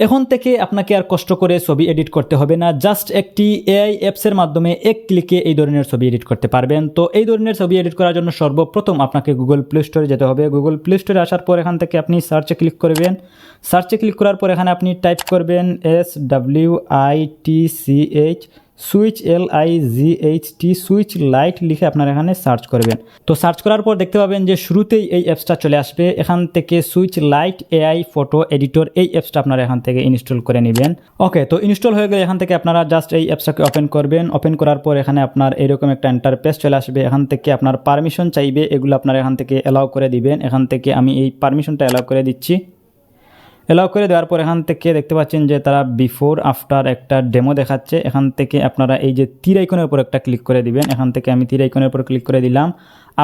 এখন থেকে আপনাকে আর কষ্ট করে ছবি এডিট করতে হবে না, জাস্ট একটি এআই অ্যাপসের মাধ্যমে এক ক্লিকে এই ধরনের ছবি এডিট করতে পারবেন। তো এই ধরনের ছবি এডিট করার জন্য সর্বপ্রথম আপনাকে গুগল প্লে স্টোরে যেতে হবে। গুগল প্লে স্টোরে আসার পর এখান থেকে আপনি সার্চে ক্লিক করবেন। সার্চে ক্লিক করার পর এখানে আপনি টাইপ করবেন SWITCH switch LIGHT switch light লিখে আপনারা এখানে সার্চ করবেন। তো সার্চ করার পর দেখতে পাবেন যে শুরুতেই এই অ্যাপসটা চলে আসবে। এখান থেকে switch light AI photo editor এই অ্যাপসটা আপনারা এখান থেকে ইনস্টল করে নেবেন। ওকে, তো ইনস্টল হয়ে গেলে এখান থেকে আপনারা জাস্ট এই অ্যাপসটাকে ওপেন করবেন। ওপেন করার পর এখানে আপনার এরকম একটা ইন্টারফেস চলে আসবে। এখান থেকে আপনার পারমিশন চাইবে, এগুলো আপনারা এখান থেকে অ্যালাউ করে দিবেন। এখান থেকে আমি এই পারমিশনটা অ্যালাউ করে দিচ্ছি। অ্যালাউ করে দেওয়ার পর এখান থেকে দেখতে পাচ্ছেন যে তারা বিফোর আফটার একটা ডেমো দেখাচ্ছে। এখান থেকে আপনারা এই যে তীর আইকনের উপর একটা ক্লিক করে দিবেন। এখান থেকে আমি তীর আইকনের উপর ক্লিক করে দিলাম।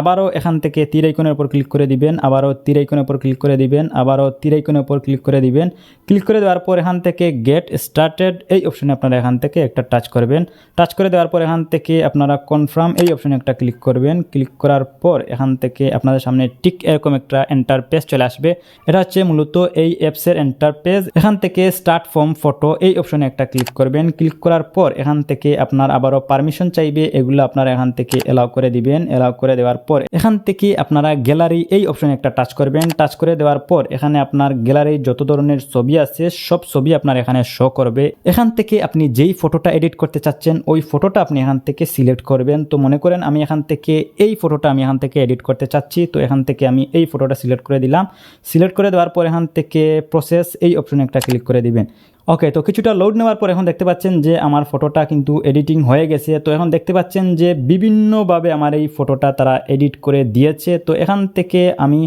আবারও এখান থেকে তীর আইকনের উপর ক্লিক করে দিবেন, আবারও তীর আইকনের উপর ক্লিক করে দিবেন, আবারও তীর আইকনের উপর ক্লিক করে দিবেন। ক্লিক করে দেওয়ার পর এখান থেকে গেট স্টার্টেড এই অপশনে আপনারা এখান থেকে একটা টাচ করবেন। টাচ করে দেওয়ার পর এখান থেকে আপনারা কনফার্ম এই অপশনে একটা ক্লিক করবেন। ক্লিক করার পর এখান থেকে আপনাদের সামনে ঠিক এরকম একটা ইন্টারফেস চলে আসবে। এটা হচ্ছে মূলত এই অ্যাপসের ইন্টারফেস। এখান থেকে স্টার্ট ফ্রম ফটো এই অপশনে একটা ক্লিক করবেন। ক্লিক করার পর এখান থেকে আপনার আবারও পারমিশন চাইবে, এগুলো আপনারা এখান থেকে অ্যালাউ করে দিবেন। অ্যালাউ করে দেওয়ার পর এখান থেকে আপনারা গ্যালারি এই অপশনে একটা টাচ করবেন। টাচ করে দেওয়ার পর এখানে আপনার গ্যালারি যত ধরনের ছবি আছে সব ছবি আপনার এখানে শো করবে। এখান থেকে আপনি যেই ফটোটা এডিট করতে চাচ্ছেন ওই ফটোটা আপনি এখান থেকে সিলেক্ট করবেন। তো মনে করেন আমি এখান থেকে এই ফটোটা আমি এখান থেকে এডিট করতে চাচ্ছি, তো এখান থেকে আমি এই ফটোটা সিলেক্ট করে দিলাম। সিলেক্ট করে দেওয়ার পর এখান থেকে প্রসেস এই অপশনে একটা ক্লিক করে দিবেন। ওকে, তো কিছুটা লোড নেওয়ার পর এখন দেখতে পাচ্ছেন যে আমার ফটোটা কিন্তু এডিটিং হয়ে গেছে। তো এখন দেখতে পাচ্ছেন যে বিভিন্নভাবে আমার এই ফটোটা তারা এডিট করে দিয়েছে। তো এখান থেকে আমি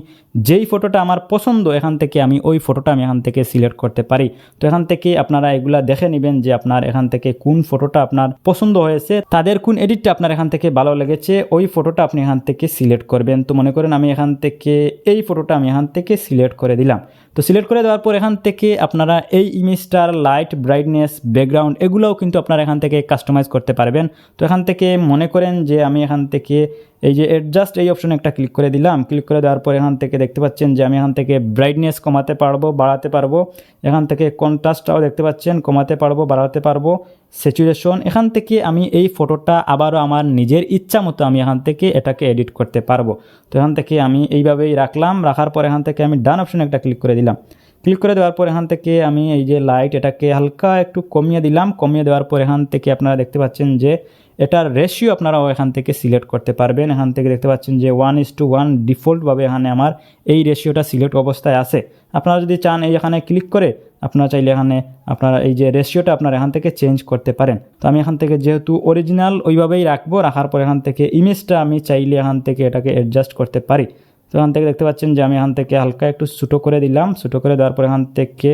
যেই ফটোটা আমার পছন্দ এখান থেকে আমি ওই ফটোটা আমি এখান থেকে সিলেক্ট করতে পারি। তো এখান থেকে আপনারা এগুলা দেখে নেবেন যে আপনার এখান থেকে কোন ফটোটা আপনার পছন্দ হয়েছে, তাদের কোন এডিটটা আপনার এখান থেকে ভালো লেগেছে ওই ফটোটা আপনি এখান থেকে সিলেক্ট করবেন। তো মনে করেন আমি এখান থেকে এই ফটোটা আমি এখান থেকে সিলেক্ট করে দিলাম। তো সিলেক্ট করে দেওয়ার পর এখান থেকে আপনারা এই ইমেজটার লাইট, ব্রাইটনেস, ব্যাকগ্রাউন্ড এগুলোও কিন্তু আপনারা এখান থেকে কাস্টমাইজ করতে পারবেন। তো এখান থেকে মনে করেন যে আমি এখান থেকে এই যে অ্যাডজাস্ট এই অপশনে একটা ক্লিক করে দিলাম। ক্লিক করে দেওয়ার পর এখান থেকে দেখতে পাচ্ছেন যে আমি এখান থেকে ব্রাইটনেস কমাতে পারবো, বাড়াতে পারবো। এখান থেকে কন্ট্রাস্টটাও দেখতে পাচ্ছেন কমাতে পারবো, বাড়াতে পারবো। স্যাচুরেশন এখান থেকে আমি এই ফটোটা আবারও আমার নিজের ইচ্ছা মতো আমি এখান থেকে এটাকে এডিট করতে পারবো। তো এখান থেকে আমি এইভাবেই রাখলাম। রাখার পর এখান থেকে আমি ডান অপশনে একটা ক্লিক করে দিলাম। ক্লিক করে দেওয়ার পর এখান থেকে আমি এই যে লাইট এটাকে হালকা একটু কমিয়ে দিলাম। কমিয়ে দেওয়ার পর এখান থেকে আপনারা দেখতে পাচ্ছেন যে এটার রেশিও আপনারাও এখান থেকে সিলেক্ট করতে পারবেন। এখান থেকে দেখতে পাচ্ছেন যে 1:1 ডিফল্টভাবে এখানে আমার এই রেশিওটা সিলেক্ট অবস্থায় আছে। আপনারা যদি চান এই এখানে ক্লিক করে আপনারা চাইলে এখানে আপনারা এই যে রেশিওটা আপনারা এখান থেকে চেঞ্জ করতে পারেন। তো আমি এখান থেকে যেহেতু অরিজিনাল ওইভাবেই রাখবো, রাখার পর এখান থেকে ইমেজটা আমি চাইলে এখান থেকে এটাকে অ্যাডজাস্ট করতে পারি। তো এখান থেকে দেখতে পাচ্ছেন যে আমি এখান থেকে হালকা একটু ছোটো করে দিলাম। ছোটো করে দেওয়ার পর এখান থেকে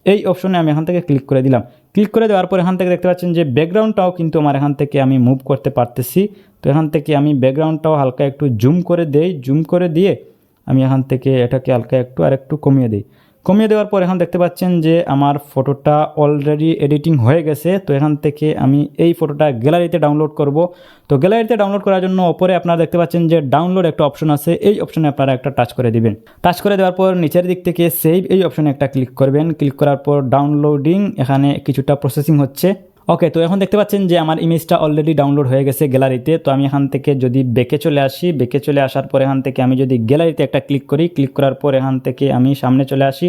এই অপশনে আমি এখান থেকে ক্লিক করে দিলাম। ক্লিক করে দেওয়ার পর এখান থেকে দেখতে পাচ্ছেন যে ব্যাকগ্রাউন্ডটাও কিন্তু আমার এখান থেকে আমি মুভ করতে পারতেছি। তো এখান থেকে আমি ব্যাকগ্রাউন্ডটাও হালকা একটু জুম করে দেই। জুম করে দিয়ে আমি এখান থেকে এটাকে হালকা একটু আর একটু কমিয়ে দিই। কমিয়ে দেওয়ার পর এখন দেখতে পাচ্ছেন যে আমার ফটোটা অলরেডি এডিটিং হয়ে গেছে। তো এখান থেকে আমি এই ফটোটা গ্যালারিতে ডাউনলোড করব। তো গ্যালারিতে ডাউনলোড করার জন্য ওপরে আপনারা দেখতে পাচ্ছেন যে ডাউনলোড একটা অপশন আছে, এই অপশনে আপনারা একটা টাচ করে দিবেন। টাচ করে দেওয়ার পর নিচের দিক থেকে সেভ এই অপশনে একটা ক্লিক করবেন। ক্লিক করার পর ডাউনলোডিং এখানে কিছুটা প্রসেসিং হচ্ছে। ওকে, তো এখন দেখতে পাচ্ছেন যে আমার ইমেজটা অলরেডি ডাউনলোড হয়ে গেছে গ্যালারিতে। তো আমি এখান থেকে যদি ব্যাকে চলে আসি, ব্যাকে চলে আসার পর এখান থেকে আমি যদি গ্যালারিতে একটা ক্লিক করি, ক্লিক করার পর এখান থেকে আমি সামনে চলে আসি।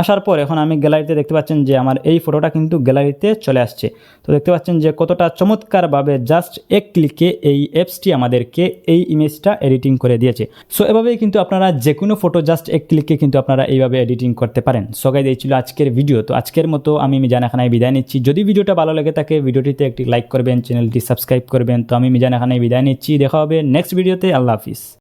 আসার পর এখন আমি গ্যালারিতে দেখতে পাচ্ছেন যে আমার এই ফটোটা কিন্তু গ্যালারিতে চলে আসছে। তো দেখতে পাচ্ছেন যে কতটা চমৎকারভাবে জাস্ট এক ক্লিকে এই অ্যাপসটি আমাদেরকে এই ইমেজটা এডিটিং করে দিয়েছে। সো এভাবেই কিন্তু আপনারা যে কোনো ফটো জাস্ট এক ক্লিকে কিন্তু আপনারা এইভাবে এডিটিং করতে পারেন। সো গাইস, এই ছিল আজকের ভিডিও। তো আজকের মতো আমি মিজান খানায় বিদায় নিচ্ছি। যদি ভিডিওটা ভালো লাগে তাকে ভিডিওটিতে একটি লাইক করবেন, চ্যানেলটি সাবস্ক্রাইব করবেন। তো আমি মিজান খানায় বিদায় নিচ্ছি। দেখা হবে নেক্সট ভিডিওতে। আল্লাহ হাফিজ।